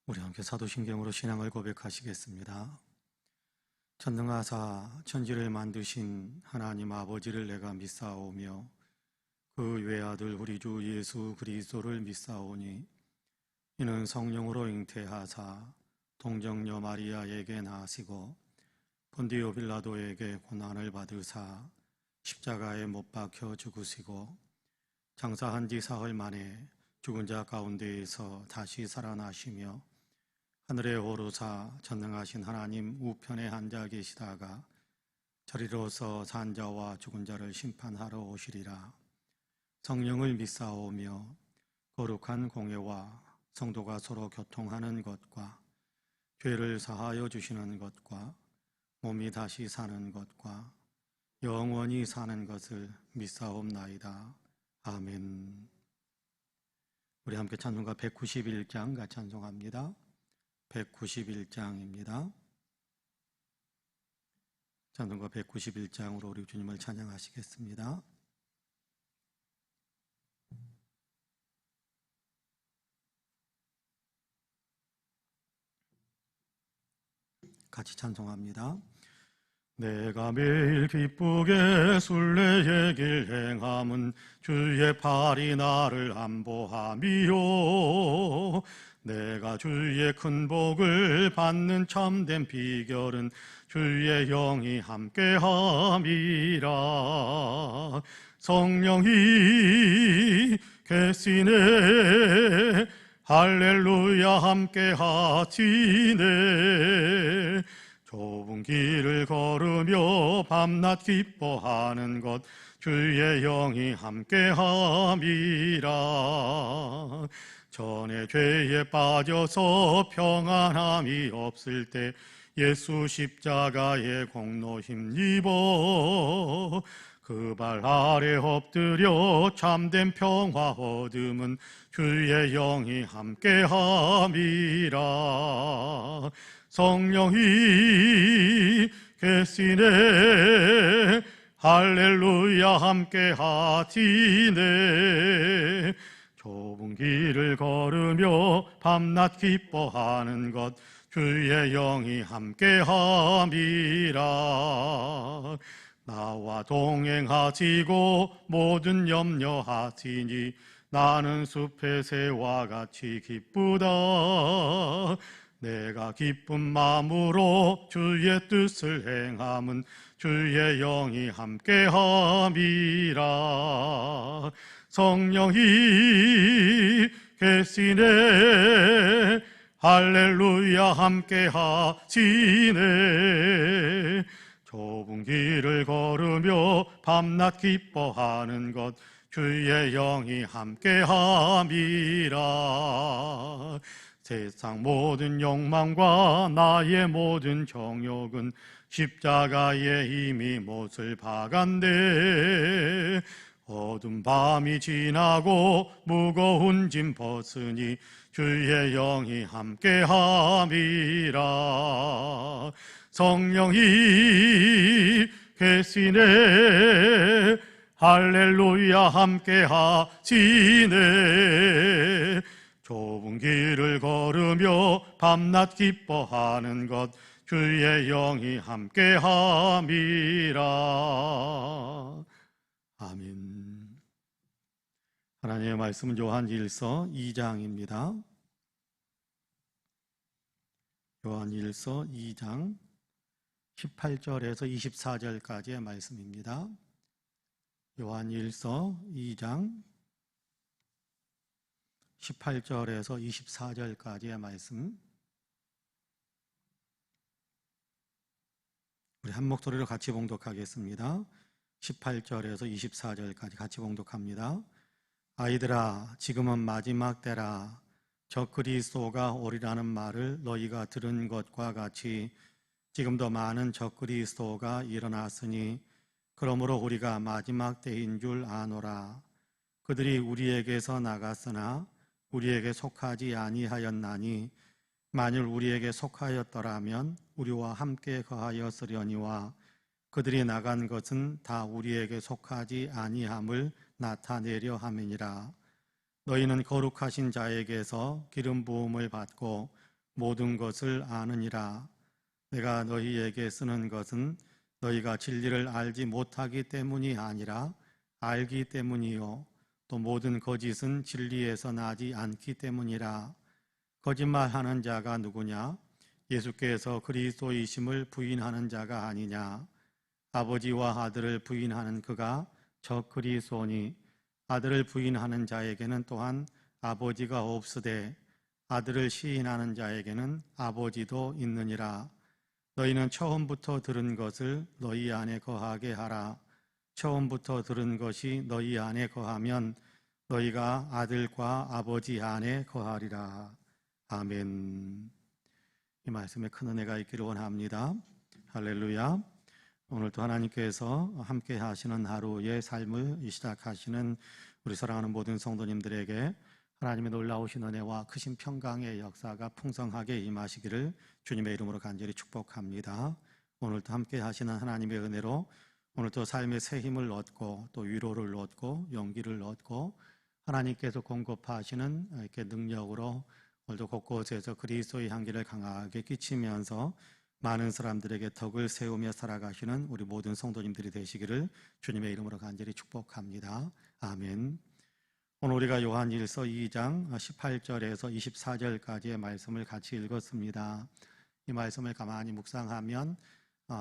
우리 함께 사도신경으로 신앙을 고백하시겠습니다. 전능하사 천지를 만드신 하나님 아버지를 내가 믿사오며 그 외아들 우리 주 예수 그리스도를 믿사오니 이는 성령으로 잉태하사 동정녀 마리아에게 나시고 본디오 빌라도에게 고난을 받으사 십자가에 못 박혀 죽으시고 장사한 지 사흘 만에 죽은 자 가운데에서 다시 살아나시며 하늘에 오르사 전능하신 하나님 우편에 앉아 계시다가 저리로서 산 자와 죽은 자를 심판하러 오시리라. 성령을 믿사오며 거룩한 공회와 성도가 서로 교통하는 것과 죄를 사하여 주시는 것과 몸이 다시 사는 것과 영원히 사는 것을 믿사옵나이다. 아멘. 우리 함께 찬송가 191장 같이 찬송합니다. 191장입니다. 찬송가 191장으로 우리 주님을 찬양하시겠습니다. 같이 찬송합니다. 내가 매일 기쁘게 순례의 길 행함은 주의 팔이 나를 안보함이요 내가 주의 큰 복을 받는 참된 비결은 주의 영이 함께함이라. 성령이 계시네 할렐루야 함께하시네. 좁은 길을 걸으며 밤낮 기뻐하는 것 주의 영이 함께함이라. 전에 죄에 빠져서 평안함이 없을 때 예수 십자가의 공로 힘입어 그 발 아래 엎드려 참된 평화 얻음은 주의 영이 함께함이라. 성령이 계시네 할렐루야 함께하시네. 좁은 길을 걸으며 밤낮 기뻐하는 것 주의 영이 함께함이라. 나와 동행하시고 모든 염려하시니 나는 숲의 새와 같이 기쁘다. 내가 기쁜 마음으로 주의 뜻을 행함은 주의 영이 함께함이라. 성령이 계시네 할렐루야 함께하시네. 좁은 길을 걸으며 밤낮 기뻐하는 것 주의 영이 함께함이라. 세상 모든 욕망과 나의 모든 정욕은 십자가에 이미 못을 박았네. 어두운 밤이 지나고 무거운 짐 벗으니 주의 영이 함께함이라. 성령이 계시네 할렐루야 함께하시네. 좁은 길을 걸으며 밤낮 기뻐하는 것 주의 영이 함께함이라. 아멘. 하나님의 말씀은 요한일서 2장입니다. 요한일서 2장 18절에서 24절까지의 말씀입니다. 요한일서 2장 18절에서 24절까지의 말씀, 우리 한 목소리로 같이 봉독하겠습니다. 18절에서 24절까지 같이 봉독합니다. 아이들아, 지금은 마지막 때라. 저 그리스도가 오리라는 말을 너희가 들은 것과 같이 지금도 많은 저 그리스도가 일어났으니 그러므로 우리가 마지막 때인 줄 아노라. 그들이 우리에게서 나갔으나 우리에게 속하지 아니하였나니 만일 우리에게 속하였더라면 우리와 함께 거하였으려니와 그들이 나간 것은 다 우리에게 속하지 아니함을 나타내려 함이니라. 너희는 거룩하신 자에게서 기름 부음을 받고 모든 것을 아느니라. 내가 너희에게 쓰는 것은 너희가 진리를 알지 못하기 때문이 아니라 알기 때문이요. 또 모든 거짓은 진리에서 나지 않기 때문이라. 거짓말하는 자가 누구냐? 예수께서 그리스도이심을 부인하는 자가 아니냐? 아버지와 아들을 부인하는 그가 저 그리스도니, 아들을 부인하는 자에게는 또한 아버지가 없으되 아들을 시인하는 자에게는 아버지도 있느니라. 너희는 처음부터 들은 것을 너희 안에 거하게 하라. 처음부터 들은 것이 너희 안에 거하면 너희가 아들과 아버지 안에 거하리라. 아멘. 이 말씀에 큰 은혜가 있기를 원합니다. 할렐루야. 오늘도 하나님께서 함께 하시는 하루의 삶을 시작하시는 우리 사랑하는 모든 성도님들에게 하나님의 놀라우신 은혜와 크신 평강의 역사가 풍성하게 임하시기를 주님의 이름으로 간절히 축복합니다. 오늘도 함께 하시는 하나님의 은혜로 오늘도 삶의 새 힘을 얻고 또 위로를 얻고 용기를 얻고 하나님께서 공급하시는 이렇게 능력으로 오늘도 곳곳에서 그리스도의 향기를 강하게 끼치면서 많은 사람들에게 덕을 세우며 살아가시는 우리 모든 성도님들이 되시기를 주님의 이름으로 간절히 축복합니다. 아멘. 오늘 우리가 요한일서 2장 18절에서 24절까지의 말씀을 같이 읽었습니다. 이 말씀을 가만히 묵상하면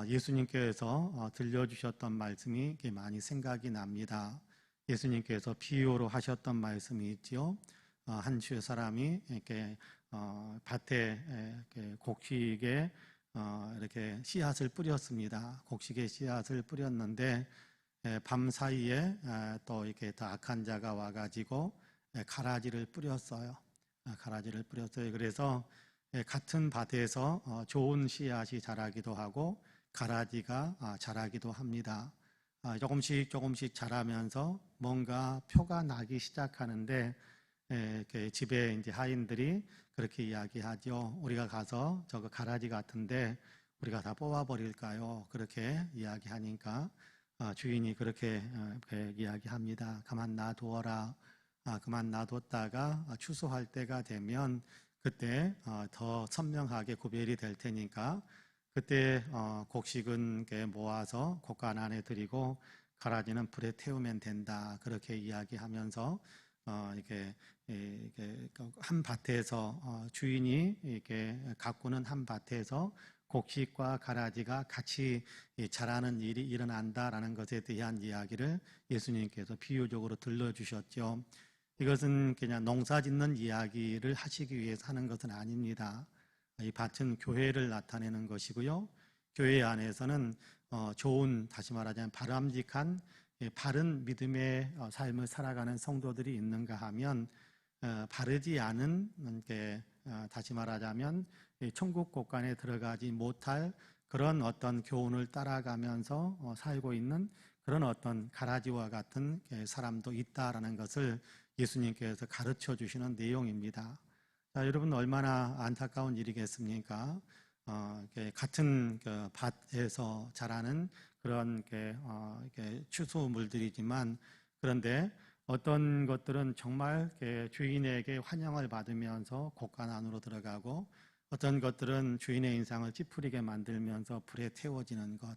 예수님께서 들려주셨던 말씀이 많이 생각이 납니다. 예수님께서 비유로 하셨던 말씀이 있죠. 한 주의 사람이 이렇게 밭에 이렇게 곡식에 이렇게 씨앗을 뿌렸습니다. 곡식에 씨앗을 뿌렸는데 밤 사이에 또 이렇게 더 악한 자가 와가지고 가라지를 뿌렸어요. 가라지를 뿌렸어요. 그래서 같은 밭에서 좋은 씨앗이 자라기도 하고 가라지가 자라기도 합니다. 조금씩 자라면서 뭔가 표가 나기 시작하는데 집에 이제 하인들이 그렇게 이야기하죠. 우리가 가서 저거 가라지 같은데 우리가 다 뽑아버릴까요? 그렇게 이야기하니까 주인이 그렇게 이야기합니다. 가만 놔두어라. 그만 놔뒀다가 추수할 때가 되면 그때 더 선명하게 구별이 될 테니까 그때 곡식은 모아서 곡간 안에 들이고 가라지는 불에 태우면 된다. 그렇게 이야기하면서 이렇게 한 밭에서 주인이 이렇게 가꾸는 한 밭에서 곡식과 가라지가 같이 자라는 일이 일어난다라는 것에 대한 이야기를 예수님께서 비유적으로 들려주셨죠. 이것은 그냥 농사 짓는 이야기를 하시기 위해서 하는 것은 아닙니다. 이 밭은 교회를 나타내는 것이고요. 교회 안에서는 좋은, 다시 말하자면 바람직한 바른 믿음의 삶을 살아가는 성도들이 있는가 하면 바르지 않은 다시 말하자면 천국 곳간에 들어가지 못할 그런 어떤 교훈을 따라가면서 살고 있는 그런 어떤 가라지와 같은 사람도 있다라는 것을 예수님께서 가르쳐 주시는 내용입니다. 자, 여러분 얼마나 안타까운 일이겠습니까? 같은 밭에서 자라는 그런 추수물들이지만 그런데 어떤 것들은 정말 주인에게 환영을 받으면서 곡간 안으로 들어가고 어떤 것들은 주인의 인상을 찌푸리게 만들면서 불에 태워지는 것.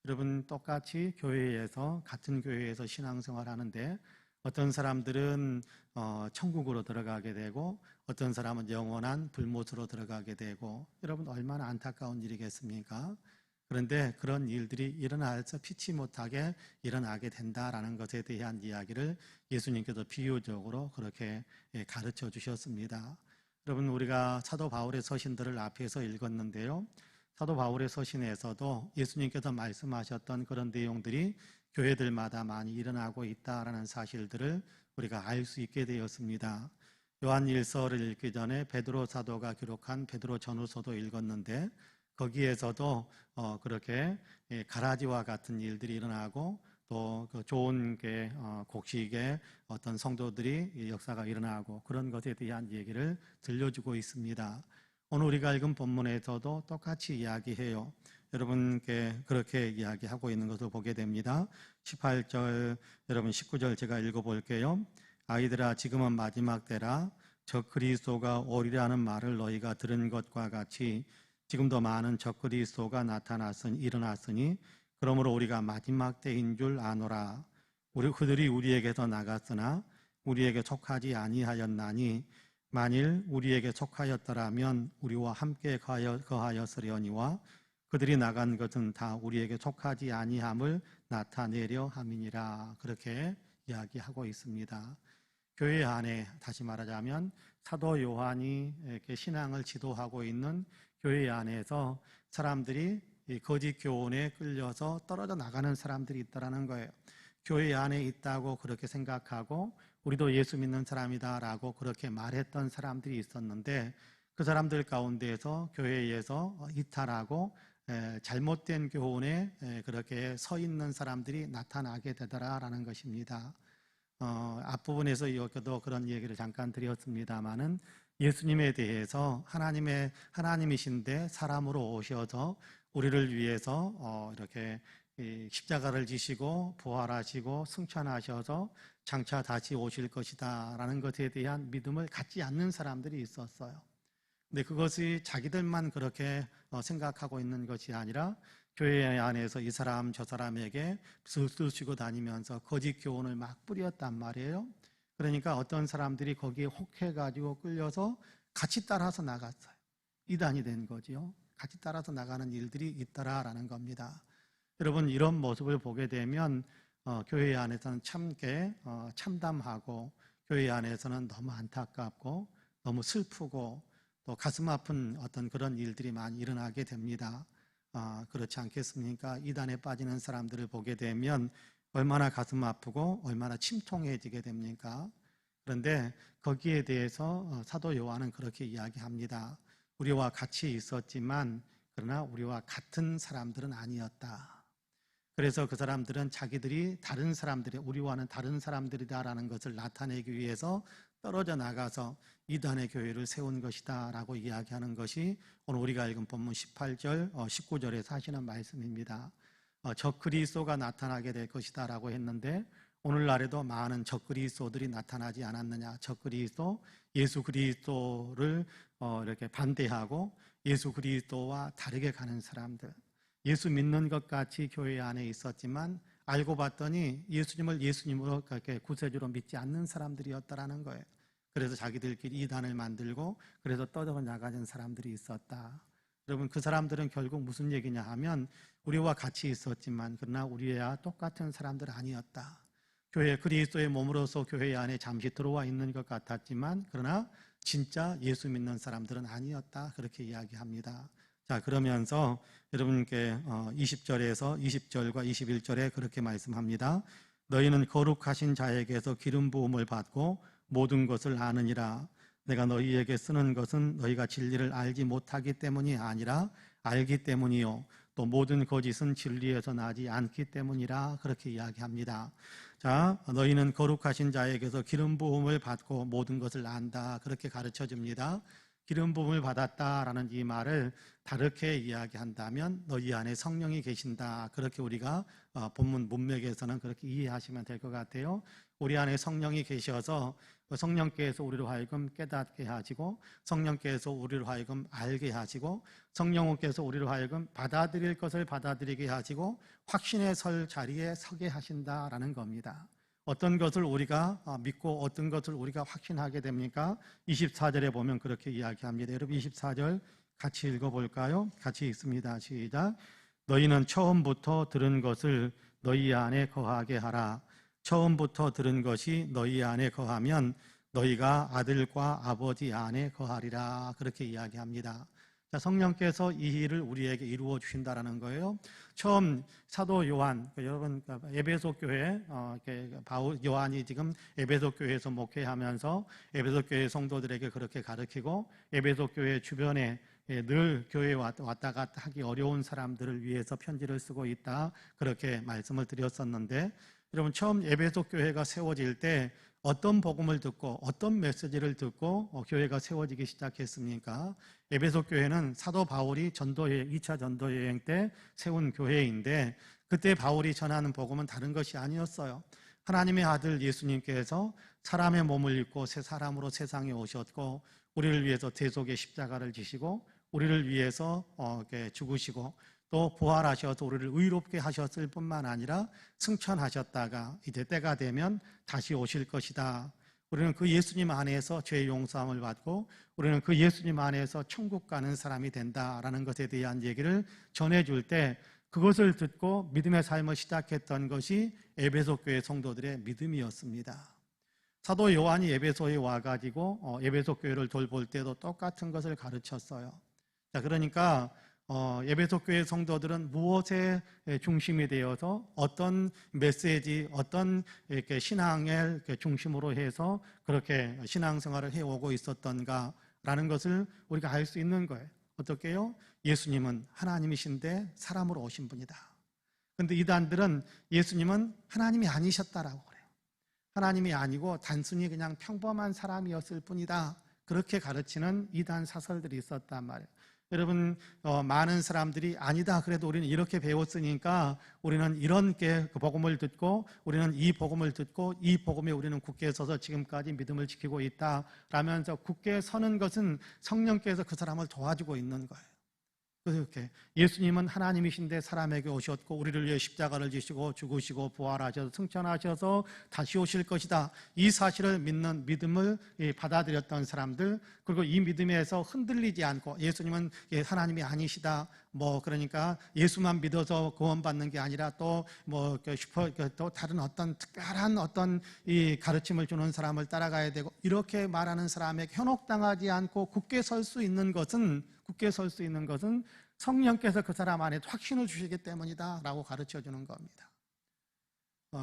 여러분 똑같이 교회에서 같은 교회에서 신앙생활 하는데 어떤 사람들은 천국으로 들어가게 되고 어떤 사람은 영원한 불못으로 들어가게 되고 여러분 얼마나 안타까운 일이겠습니까? 그런데 그런 일들이 일어나서 피치 못하게 일어나게 된다라는 것에 대한 이야기를 예수님께서 비유적으로 그렇게 가르쳐 주셨습니다. 여러분 우리가 사도 바울의 서신들을 앞에서 읽었는데요. 사도 바울의 서신에서도 예수님께서 말씀하셨던 그런 내용들이 교회들마다 많이 일어나고 있다라는 사실들을 우리가 알 수 있게 되었습니다. 요한일서를 읽기 전에 베드로 사도가 기록한 베드로 전후서도 읽었는데 거기에서도 그렇게 가라지와 같은 일들이 일어나고 또 그 좋은 곡식의 어떤 성도들이 역사가 일어나고 그런 것에 대한 얘기를 들려주고 있습니다. 오늘 우리가 읽은 본문에서도 똑같이 이야기해요. 여러분께 그렇게 이야기하고 있는 것을 보게 됩니다. 18절, 여러분 19절 제가 읽어볼게요. 아이들아 지금은 마지막 때라 적그리스도가 오리라는 말을 너희가 들은 것과 같이 지금도 많은 적그리스도가 일어났으니 그러므로 우리가 마지막 때인 줄 아노라. 그들이 우리에게서 나갔으나 우리에게 속하지 아니하였나니 만일 우리에게 속하였더라면 우리와 함께 거하였으려니와 그들이 나간 것은 다 우리에게 속하지 아니함을 나타내려 함이니라. 그렇게 이야기하고 있습니다. 교회 안에 다시 말하자면 사도 요한이 이렇게 신앙을 지도하고 있는 교회 안에서 사람들이 거짓 교훈에 끌려서 떨어져 나가는 사람들이 있다는 거예요. 교회 안에 있다고 그렇게 생각하고 우리도 예수 믿는 사람이다라고 그렇게 말했던 사람들이 있었는데 그 사람들 가운데에서 교회에서 이탈하고 잘못된 교훈에 그렇게 서 있는 사람들이 나타나게 되더라라는 것입니다. 앞부분에서 여기도 그런 얘기를 잠깐 드렸습니다마는 예수님에 대해서 하나님이신데 사람으로 오셔서 우리를 위해서 이렇게 십자가를 지시고 부활하시고 승천하셔서 장차 다시 오실 것이다라는 것에 대한 믿음을 갖지 않는 사람들이 있었어요. 근데 그것이 자기들만 그렇게 생각하고 있는 것이 아니라 교회 안에서 이 사람 저 사람에게 쓰시고 다니면서 거짓 교훈을 막 뿌렸단 말이에요. 그러니까 어떤 사람들이 거기에 혹해가지고 끌려서 같이 따라서 나갔어요. 이단이 된 거지요. 같이 따라서 나가는 일들이 있더라라는 겁니다. 여러분, 이런 모습을 보게 되면 교회 안에서는 참게 참담하고 교회 안에서는 너무 안타깝고 너무 슬프고 또 가슴 아픈 어떤 그런 일들이 많이 일어나게 됩니다. 그렇지 않겠습니까? 이단에 빠지는 사람들을 보게 되면 얼마나 가슴 아프고 얼마나 침통해지게 됩니까? 그런데 거기에 대해서 사도 요한은 그렇게 이야기합니다. 우리와 같이 있었지만 그러나 우리와 같은 사람들은 아니었다. 그래서 그 사람들은 자기들이 다른 사람들이 우리와는 다른 사람들이다라는 것을 나타내기 위해서 떨어져 나가서 이단의 교회를 세운 것이다 라고 이야기하는 것이 오늘 우리가 읽은 본문 18절, 19절에서 하시는 말씀입니다. 적그리스도가 나타나게 될 것이다 라고 했는데 오늘날에도 많은 적그리스도들이 나타나지 않았느냐. 적그리스도, 예수 그리스도를 이렇게 반대하고 예수 그리스도와 다르게 가는 사람들, 예수 믿는 것 같이 교회 안에 있었지만 알고 봤더니 예수님을 예수님으로 그렇게 구세주로 믿지 않는 사람들이었다라는 거예요. 그래서 자기들끼리 이단을 만들고 그래서 떠들어 나가는 사람들이 있었다. 여러분, 그 사람들은 결국 무슨 얘기냐 하면 우리와 같이 있었지만 그러나 우리와 똑같은 사람들 아니었다. 교회 그리스도의 몸으로서 교회 안에 잠시 들어와 있는 것 같았지만 그러나 진짜 예수 믿는 사람들은 아니었다. 그렇게 이야기합니다. 자, 그러면서 여러분께 20절에서 20절과 21절에 그렇게 말씀합니다. 너희는 거룩하신 자에게서 기름 부음을 받고 모든 것을 아느니라. 내가 너희에게 쓰는 것은 너희가 진리를 알지 못하기 때문이 아니라 알기 때문이요 또 모든 거짓은 진리에서 나지 않기 때문이라. 그렇게 이야기합니다. 자, 너희는 거룩하신 자에게서 기름 부음을 받고 모든 것을 안다. 그렇게 가르쳐 줍니다. 기름 부음을 받았다라는 이 말을 다르게 이야기한다면 너희 안에 성령이 계신다. 그렇게 우리가 본문 문맥에서는 그렇게 이해하시면 될 것 같아요. 우리 안에 성령이 계셔서 성령께서 우리로 하여금 깨닫게 하시고 성령께서 우리로 하여금 알게 하시고 성령께서 우리로 하여금 받아들일 것을 받아들이게 하시고 확신에 설 자리에 서게 하신다라는 겁니다. 어떤 것을 우리가 믿고 어떤 것을 우리가 확신하게 됩니까? 24절에 보면 그렇게 이야기합니다. 여러분 24절 같이 읽어볼까요? 같이 읽습니다. 시작. 너희는 처음부터 들은 것을 너희 안에 거하게 하라. 처음부터 들은 것이 너희 안에 거하면 너희가 아들과 아버지 안에 거하리라. 그렇게 이야기합니다. 자, 성령께서 이 일을 우리에게 이루어 주신다라는 거예요. 처음 사도 요한, 여러분 에베소 교회 바울 요한이 지금 에베소 교회에서 목회하면서 에베소 교회 성도들에게 그렇게 가르치고 에베소 교회 주변에 늘 교회에 왔다 갔다 하기 어려운 사람들을 위해서 편지를 쓰고 있다. 그렇게 말씀을 드렸었는데 여러분 처음 에베소 교회가 세워질 때 어떤 복음을 듣고 어떤 메시지를 듣고 교회가 세워지기 시작했습니까? 에베소 교회는 사도 바울이 2차 전도 여행 때 세운 교회인데 그때 바울이 전하는 복음은 다른 것이 아니었어요. 하나님의 아들 예수님께서 사람의 몸을 입고 새 사람으로 세상에 오셨고 우리를 위해서 대속의 십자가를 지시고 우리를 위해서 이렇게 죽으시고 또 부활하셔서 우리를 의롭게 하셨을 뿐만 아니라 승천하셨다가 이제 때가 되면 다시 오실 것이다. 우리는 그 예수님 안에서 죄의 용서함을 받고 우리는 그 예수님 안에서 천국 가는 사람이 된다라는 것에 대한 얘기를 전해줄 때 그것을 듣고 믿음의 삶을 시작했던 것이 에베소 교회 성도들의 믿음이었습니다. 사도 요한이 에베소에 와가지고 에베소 교회를 돌볼 때도 똑같은 것을 가르쳤어요. 자, 그러니까 에베소 교회 성도들은 무엇에 중심이 되어서 어떤 메시지, 어떤 이렇게 신앙을 이렇게 중심으로 해서 그렇게 신앙생활을 해오고 있었던가라는 것을 우리가 알 수 있는 거예요. 어떻게요? 예수님은 하나님이신데 사람으로 오신 분이다. 그런데 이단들은 예수님은 하나님이 아니셨다라고 그래요. 하나님이 아니고 단순히 그냥 평범한 사람이었을 뿐이다. 그렇게 가르치는 이단 사설들이 있었단 말이에요. 여러분, 많은 사람들이 아니다. 그래도 우리는 이렇게 배웠으니까 우리는 이런 그 복음을 듣고 우리는 이 복음을 듣고 이 복음에 우리는 굳게 서서 지금까지 믿음을 지키고 있다. 라면서 굳게 서는 것은 성령께서 그 사람을 도와주고 있는 거예요. 그렇게 예수님은 하나님이신데 사람에게 오셨고 우리를 위해 십자가를 지시고 죽으시고 부활하셔서 승천하셔서 다시 오실 것이다. 이 사실을 믿는 믿음을 받아들였던 사람들, 그리고 이 믿음에서 흔들리지 않고 예수님은 하나님이 아니시다. 그러니까 예수만 믿어서 구원받는 게 아니라 또 또 다른 어떤 특별한 어떤 이 가르침을 주는 사람을 따라가야 되고 이렇게 말하는 사람에게 현혹당하지 않고 굳게 설 수 있는 것은 성령께서 그 사람 안에 확신을 주시기 때문이다 라고 가르쳐 주는 겁니다.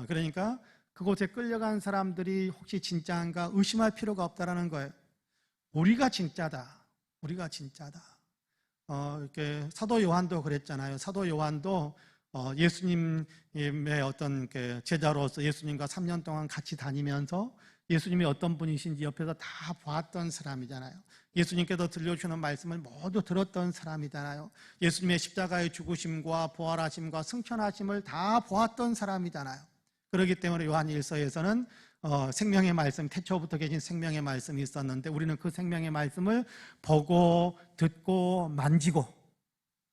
그러니까 그곳에 끌려간 사람들이 혹시 진짜인가 의심할 필요가 없다라는 거예요. 우리가 진짜다. 이렇게 사도 요한도 그랬잖아요. 사도 요한도 예수님의 어떤 제자로서 예수님과 3년 동안 같이 다니면서 예수님이 어떤 분이신지 옆에서 다 보았던 사람이잖아요. 예수님께서 들려주는 말씀을 모두 들었던 사람이잖아요. 예수님의 십자가의 죽으심과 부활하심과 승천하심을 다 보았던 사람이잖아요. 그렇기 때문에 요한 1서에서는 생명의 말씀, 태초부터 계신 생명의 말씀이 있었는데 우리는 그 생명의 말씀을 보고 듣고 만지고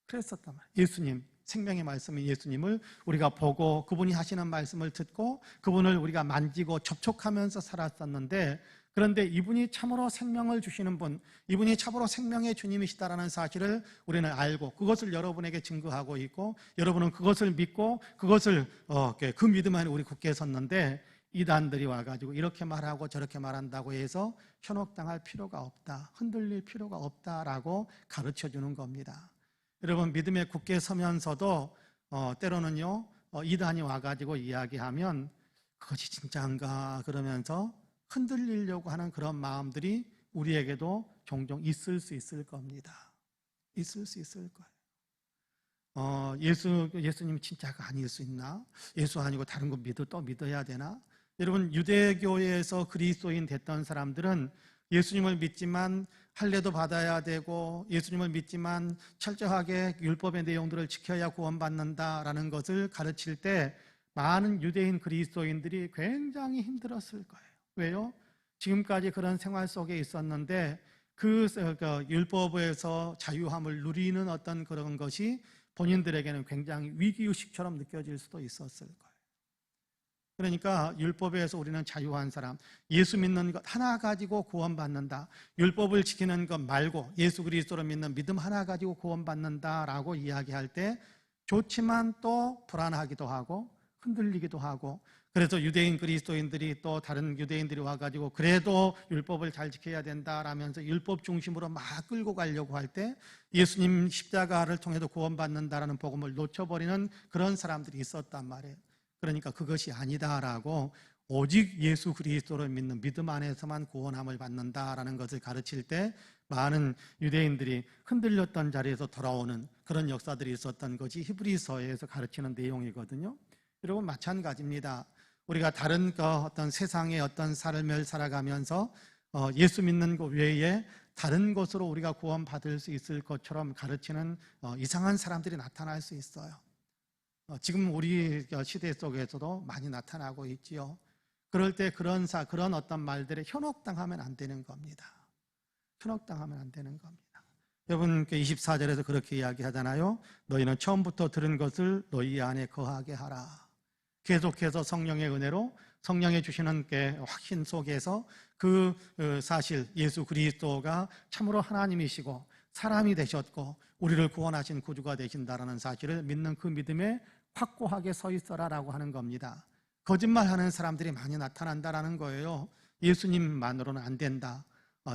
그랬었단 말이에요. 예수님, 생명의 말씀인 예수님을 우리가 보고 그분이 하시는 말씀을 듣고 그분을 우리가 만지고 접촉하면서 살았었는데, 그런데 이분이 참으로 생명을 주시는 분, 이분이 참으로 생명의 주님이시다라는 사실을 우리는 알고 그것을 여러분에게 증거하고 있고 여러분은 그것을 믿고 그것을 그 믿음 안에 우리 굳게 섰는데, 이단들이 와가지고 이렇게 말하고 저렇게 말한다고 해서 현혹당할 필요가 없다, 흔들릴 필요가 없다라고 가르쳐주는 겁니다. 여러분, 믿음에 굳게 서면서도 때로는요 이단이 와가지고 이야기하면 그것이 진짜인가 그러면서 흔들리려고 하는 그런 마음들이 우리에게도 종종 있을 수 있을 겁니다. 있을 수 있을 거예요. 예수님이 진짜가 아닐 수 있나? 예수 아니고 다른 거 또 믿어야 되나? 여러분, 유대교회에서 그리스도인 됐던 사람들은 예수님을 믿지만 할례도 받아야 되고 예수님을 믿지만 철저하게 율법의 내용들을 지켜야 구원받는다라는 것을 가르칠 때 많은 유대인 그리스도인들이 굉장히 힘들었을 거예요. 왜요? 지금까지 그런 생활 속에 있었는데 그 율법에서 자유함을 누리는 어떤 그런 것이 본인들에게는 굉장히 위기의식처럼 느껴질 수도 있었을 거예요. 그러니까 율법에서 우리는 자유한 사람, 예수 믿는 것 하나 가지고 구원받는다, 율법을 지키는 것 말고 예수 그리스도를 믿는 믿음 하나 가지고 구원받는다라고 이야기할 때 좋지만 또 불안하기도 하고 흔들리기도 하고, 그래서 유대인 그리스도인들이 또 다른 유대인들이 와가지고 그래도 율법을 잘 지켜야 된다라면서 율법 중심으로 막 끌고 가려고 할 때 예수님 십자가를 통해서 구원받는다라는 복음을 놓쳐버리는 그런 사람들이 있었단 말이에요. 그러니까 그것이 아니다라고 오직 예수 그리스도를 믿는 믿음 안에서만 구원함을 받는다라는 것을 가르칠 때 많은 유대인들이 흔들렸던 자리에서 돌아오는 그런 역사들이 있었던 것이 히브리서에서 가르치는 내용이거든요. 여러분, 마찬가지입니다. 우리가 다른 어떤 세상의 어떤 삶을 살아가면서 예수 믿는 것 외에 다른 것으로 우리가 구원받을 수 있을 것처럼 가르치는 이상한 사람들이 나타날 수 있어요. 지금 우리 시대 속에서도 많이 나타나고 있지요. 그럴 때 그런 어떤 말들에 현혹당하면 안 되는 겁니다. 현혹당하면 안 되는 겁니다. 여러분 24절에서 그렇게 이야기하잖아요. 너희는 처음부터 들은 것을 너희 안에 거하게 하라. 계속해서 성령의 은혜로 성령이 주시는 확신 속에서 그 사실 예수 그리스도가 참으로 하나님이시고 사람이 되셨고 우리를 구원하신 구주가 되신다라는 사실을 믿는 그 믿음에 확고하게 서 있어라라고 하는 겁니다. 거짓말하는 사람들이 많이 나타난다라는 거예요. 예수님만으로는 안 된다.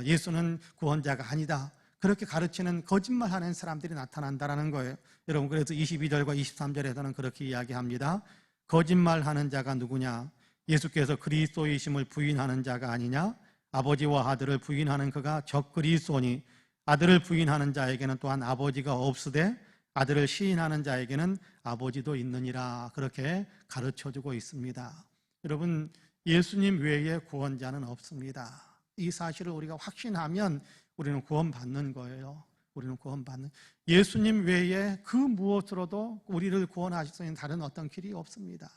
예수는 구원자가 아니다. 그렇게 가르치는 거짓말하는 사람들이 나타난다라는 거예요. 여러분 그래서 22절과 23절에서는 그렇게 이야기합니다. 거짓말하는 자가 누구냐? 예수께서 그리스도이심을 부인하는 자가 아니냐? 아버지와 아들을 부인하는 그가 적 그리스도니 아들을 부인하는 자에게는 또한 아버지가 없으되 아들을 시인하는 자에게는 아버지도 있느니라. 그렇게 가르쳐주고 있습니다. 여러분 예수님 외에 구원자는 없습니다. 이 사실을 우리가 확신하면 우리는 구원받는 거예요. 우리는 구원받는 예수님 외에 그 무엇으로도 우리를 구원하실 수 있는 다른 어떤 길이 없습니다.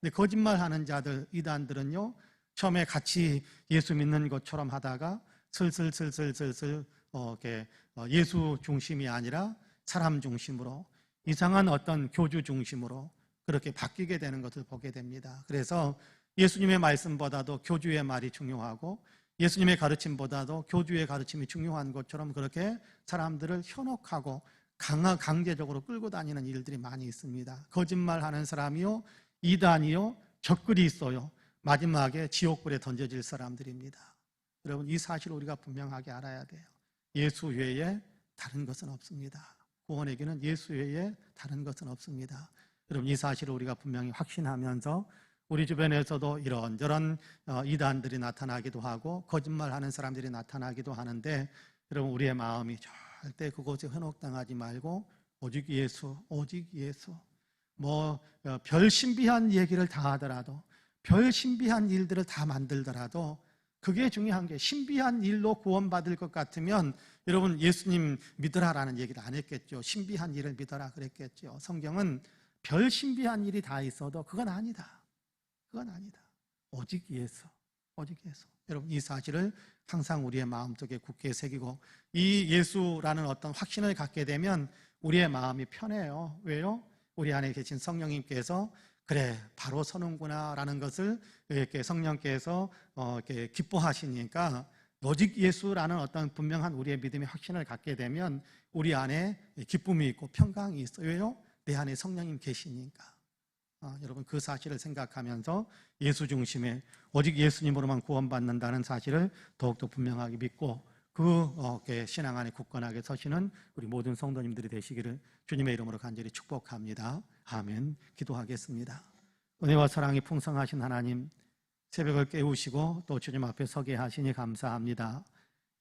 근데 거짓말하는 자들, 이단들은요 처음에 같이 예수 믿는 것처럼 하다가 슬슬 예수 중심이 아니라 사람 중심으로 이상한 어떤 교주 중심으로 그렇게 바뀌게 되는 것을 보게 됩니다. 그래서 예수님의 말씀보다도 교주의 말이 중요하고 예수님의 가르침보다도 교주의 가르침이 중요한 것처럼 그렇게 사람들을 현혹하고 강제적으로 끌고 다니는 일들이 많이 있습니다. 거짓말하는 사람이요, 이단이요, 적그리스도요, 마지막에 지옥불에 던져질 사람들입니다. 여러분 이 사실을 우리가 분명하게 알아야 돼요. 예수 외에 다른 것은 없습니다. 구원에게는 예수 외에 다른 것은 없습니다. 여러분 이 사실을 우리가 분명히 확신하면서 우리 주변에서도 이런저런 이단들이 나타나기도 하고 거짓말하는 사람들이 나타나기도 하는데 여러분 우리의 마음이 절대 그곳에 현혹당하지 말고 오직 예수, 오직 예수. 별 신비한 얘기를 다 하더라도 별 신비한 일들을 다 만들더라도 그게 중요한 게 신비한 일로 구원받을 것 같으면 여러분 예수님 믿으라라는 얘기를 안 했겠죠. 신비한 일을 믿어라 그랬겠죠. 성경은 별 신비한 일이 다 있어도 그건 아니다. 그건 아니다. 오직 예수, 오직 예수. 여러분 이 사실을 항상 우리의 마음속에 굳게 새기고 이 예수라는 어떤 확신을 갖게 되면 우리의 마음이 편해요. 왜요? 우리 안에 계신 성령님께서 그래 바로 서는구나 라는 것을 이렇게 성령께서 이렇게 기뻐하시니까 오직 예수라는 어떤 분명한 우리의 믿음의 확신을 갖게 되면 우리 안에 기쁨이 있고 평강이 있어요. 왜요? 내 안에 성령님 계시니까. 여러분 그 사실을 생각하면서 예수 중심에 오직 예수님으로만 구원받는다는 사실을 더욱더 분명하게 믿고 그 신앙 안에 굳건하게 서시는 우리 모든 성도님들이 되시기를 주님의 이름으로 간절히 축복합니다. 아멘. 기도하겠습니다. 은혜와 사랑이 풍성하신 하나님, 새벽을 깨우시고 또 주님 앞에 서게 하시니 감사합니다.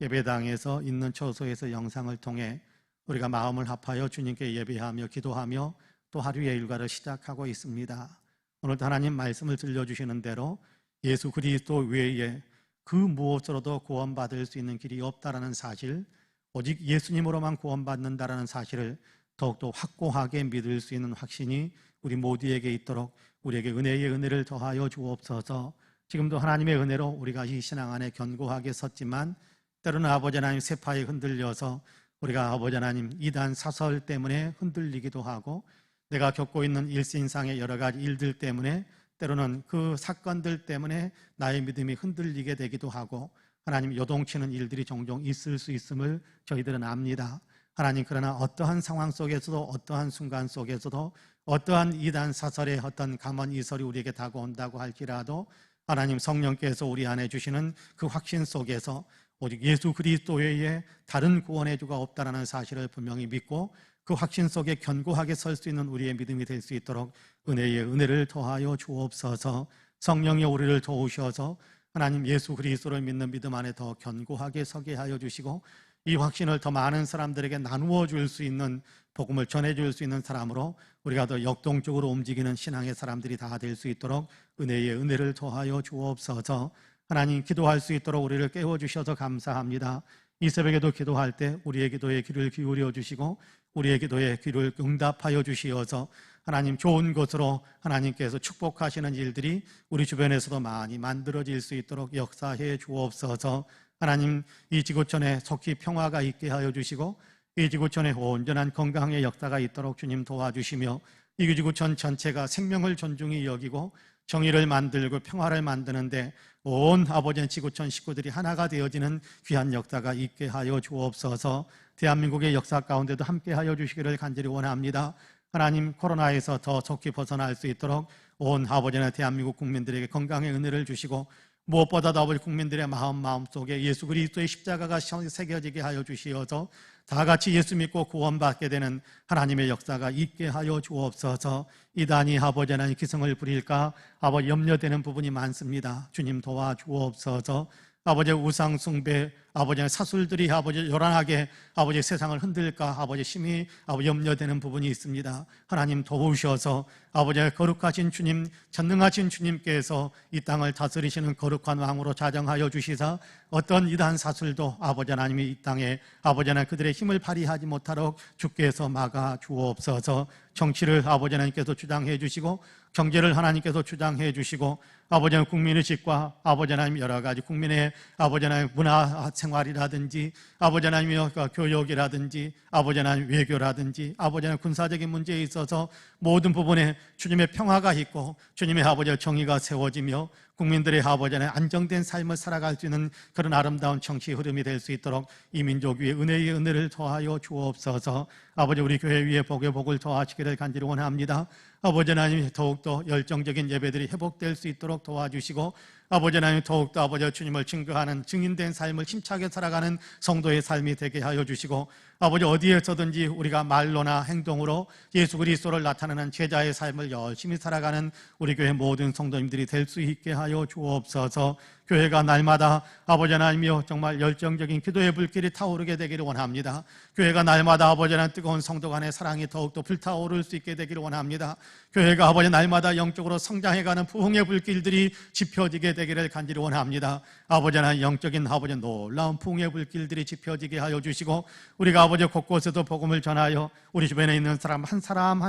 예배당에서 있는 처소에서 영상을 통해 우리가 마음을 합하여 주님께 예배하며 기도하며 또 하루의 일과를 시작하고 있습니다. 오늘도 하나님 말씀을 들려주시는 대로 예수 그리스도 외에 그 무엇으로도 구원받을 수 있는 길이 없다라는 사실, 오직 예수님으로만 구원받는다라는 사실을 더욱더 확고하게 믿을 수 있는 확신이 우리 모두에게 있도록 우리에게 은혜의 은혜를 더하여 주옵소서. 지금도 하나님의 은혜로 우리가 이 신앙 안에 견고하게 섰지만 때로는 아버지 하나님 세파에 흔들려서 우리가 아버지 하나님 이단 사설 때문에 흔들리기도 하고 내가 겪고 있는 일신상의 여러 가지 일들 때문에 때로는 그 사건들 때문에 나의 믿음이 흔들리게 되기도 하고 하나님 요동치는 일들이 종종 있을 수 있음을 저희들은 압니다. 하나님 그러나 어떠한 상황 속에서도 어떠한 순간 속에서도 어떠한 이단 사설의 어떤 감언 이설이 우리에게 다가온다고 할지라도 하나님 성령께서 우리 안에 주시는 그 확신 속에서 오직 예수 그리스도 외에 다른 구원의 주가 없다는 사실을 분명히 믿고 그 확신 속에 견고하게 설 수 있는 우리의 믿음이 될 수 있도록 은혜의 은혜를 더하여 주옵소서. 성령이 우리를 도우셔서 하나님 예수 그리스도를 믿는 믿음 안에 더 견고하게 서게 하여 주시고 이 확신을 더 많은 사람들에게 나누어 줄 수 있는 복음을 전해줄 수 있는 사람으로 우리가 더 역동적으로 움직이는 신앙의 사람들이 다 될 수 있도록 은혜의 은혜를 더하여 주옵소서. 하나님 기도할 수 있도록 우리를 깨워주셔서 감사합니다. 이 새벽에도 기도할 때 우리의 기도에 귀를 기울여 주시고 우리의 기도에 귀를 응답하여 주시어서 하나님 좋은 것으로 하나님께서 축복하시는 일들이 우리 주변에서도 많이 만들어질 수 있도록 역사해 주옵소서. 하나님, 이 지구촌에 속히 평화가 있게 하여 주시고 이 지구촌에 온전한 건강의 역사가 있도록 주님 도와주시며 이 지구촌 전체가 생명을 존중히 여기고 정의를 만들고 평화를 만드는데 온 아버지 지구촌 식구들이 하나가 되어지는 귀한 역사가 있게 하여 주옵소서. 대한민국의 역사 가운데도 함께 하여 주시기를 간절히 원합니다. 하나님, 코로나에서 더 속히 벗어날 수 있도록 온 아버지나 대한민국 국민들에게 건강의 은혜를 주시고 무엇보다도 아버지 국민들의 마음속에 예수 그리스도의 십자가가 새겨지게 하여 주시어서 다 같이 예수 믿고 구원받게 되는 하나님의 역사가 있게 하여 주옵소서. 이단이 아버지 하나님 기승을 부릴까 아버지 염려되는 부분이 많습니다. 주님 도와주옵소서. 아버지 우상 숭배, 아버지 사술들이 아버지 요란하게 아버지 세상을 흔들까 아버지 심히 아버지 염려되는 부분이 있습니다. 하나님 도우셔서 아버지 거룩하신 주님, 전능하신 주님께서 이 땅을 다스리시는 거룩한 왕으로 자정하여 주시사 어떤 이단 사술도 아버지 하나님이 이 땅에 아버지 하나님 그들의 힘을 발휘하지 못하도록 주께서 막아 주옵소서. 정치를 아버지 하나님께서 주장해 주시고 경제를 하나님께서 주장해 주시고 아버지 하나님 국민의식과 아버지 하나님 여러 가지 국민의 아버지 하나님 문화 생활이라든지 아버지 하나님의 교육이라든지 아버지 하나님 외교라든지 아버지 하나님 군사적인 문제에 있어서 모든 부분에 주님의 평화가 있고 주님의 아버지의 정의가 세워지며 국민들의 아버지 하나님 안정된 삶을 살아갈 수 있는 그런 아름다운 정치 흐름이 될 수 있도록 이 민족 위에 은혜의 은혜를 더하여 주옵소서. 아버지 우리 교회 위에 복의 복을 더하시기를 간절히 원합니다. 아버지 하나님 더욱더 열정적인 예배들이 회복될 수 있도록 도와주시고 아버지 하나님 더욱더 아버지 주님을 증거하는 증인된 삶을 힘차게 살아가는 성도의 삶이 되게 하여 주시고 아버지 어디에서든지 우리가 말로나 행동으로 예수 그리스도를 나타내는 제자의 삶을 열심히 살아가는 우리 교회 모든 성도님들이 될 수 있게 하여 주옵소서. 교회가 날마다 아버지 하나님이여 정말 열정적인 기도의 불길이 타오르게 되기를 원합니다. 교회가 날마다 아버지 하나님 뜨거운 성도 간의 사랑이 더욱더 불타오를 수 있게 되기를 원합니다. 교회가 아버지 날마다 영적으로 성장해가는 부흥의 불길들이 지펴지게 되기를 간절히 원합니다. 아버지 하나님 영적인 아버지 놀라운 부흥의 불길들이 지펴지게 하여 주시고 우리가 아버지 곳곳에도 복음을 전하여 우리 주변에 있는 사람 한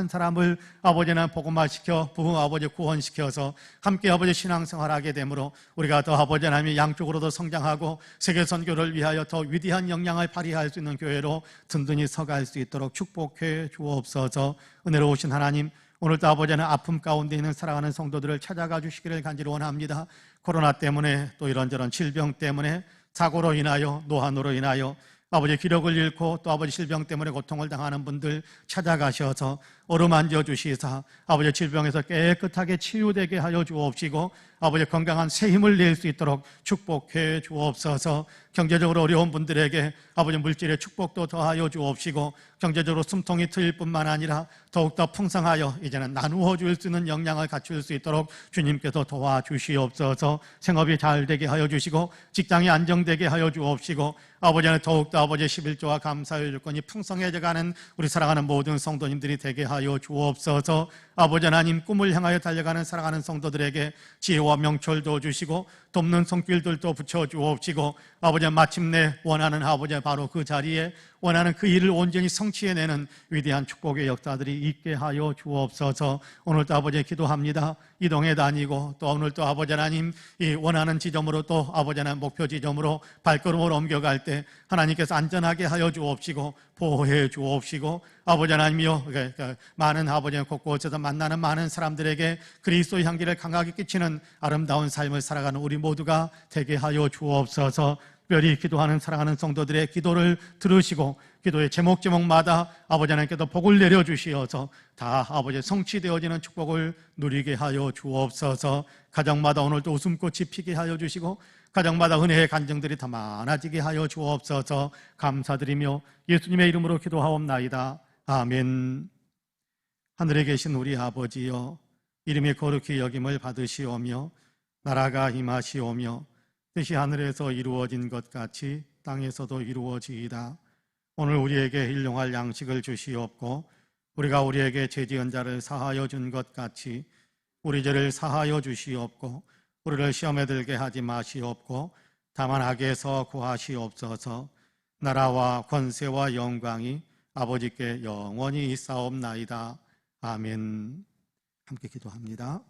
사람을 아버지 하나님 복음화시켜 부흥 아버지 구원시켜서 함께 아버지 신앙생활하게 되므로 우리가 더 아버지 하나님이 양쪽으로도 성장하고 세계 선교를 위하여 더 위대한 영향을 발휘할 수 있는 교회로 든든히 서갈 수 있도록 축복해 주옵소서. 은혜로우신 하나님, 오늘도 아버지 하나님 아픔 가운데 있는 사랑하는 성도들을 찾아가 주시기를 간절히 원합니다. 코로나 때문에 또 이런저런 질병 때문에 사고로 인하여 노환으로 인하여 아버지 기력을 잃고 또 아버지 질병 때문에 고통을 당하는 분들 찾아가셔서 어루만져 주시사 아버지 질병에서 깨끗하게 치유되게 하여 주옵시고 아버지 건강한 새 힘을 낼 수 있도록 축복해 주옵소서. 경제적으로 어려운 분들에게 아버지 물질의 축복도 더하여 주옵시고 경제적으로 숨통이 트일 뿐만 아니라 더욱더 풍성하여 이제는 나누어 줄 수 있는 역량을 갖출 수 있도록 주님께서 도와주시옵소서. 생업이 잘 되게 하여 주시고 직장이 안정되게 하여 주옵시고 아버지는 더욱더 아버지의 11조와 감사의 조건이 풍성해져가는 우리 사랑하는 모든 성도님들이 되게 하여 주옵소서. 아버지 하나님 꿈을 향하여 달려가는 사랑하는 성도들에게 지혜와 명철도 주시고 돕는 손길들도 붙여주옵시고 아버지 마침내 원하는 아버지 바로 그 자리에 원하는 그 일을 온전히 성취해내는 위대한 축복의 역사들이 있게 하여 주옵소서. 오늘도 아버지 기도합니다. 이동해 다니고 또 오늘도 아버지 하나님 이 원하는 지점으로 또 아버지 하나님 목표 지점으로 발걸음을 옮겨갈 때 하나님께서 안전하게 하여 주옵시고 보호해 주옵시고 아버지 하나님이여 많은 아버지 곳곳에서 만나는 많은 사람들에게 그리스도의 향기를 강하게 끼치는 아름다운 삶을 살아가는 우리 모두가 되게 하여 주옵소서. 특별히 기도하는 사랑하는 성도들의 기도를 들으시고 기도의 제목마다 아버지 하나님께서 복을 내려주시어서 다 아버지 성취되어지는 축복을 누리게 하여 주옵소서. 가정마다 오늘도 웃음꽃이 피게 하여 주시고 가정마다 은혜의 간증들이 더 많아지게 하여 주옵소서. 감사드리며 예수님의 이름으로 기도하옵나이다. 아멘. 하늘에 계신 우리 아버지여, 이름이 거룩히 여김을 받으시오며 나라가 임하시오며 뜻이 하늘에서 이루어진 것 같이 땅에서도 이루어지이다. 오늘 우리에게 일용할 양식을 주시옵고 우리가 우리에게 죄지은 자를 사하여 준 것 같이 우리 죄를 사하여 주시옵고 우리를 시험에 들게 하지 마시옵고 다만 악에서 구하시옵소서. 나라와 권세와 영광이 아버지께 영원히 있사옵나이다. 아멘. 함께 기도합니다.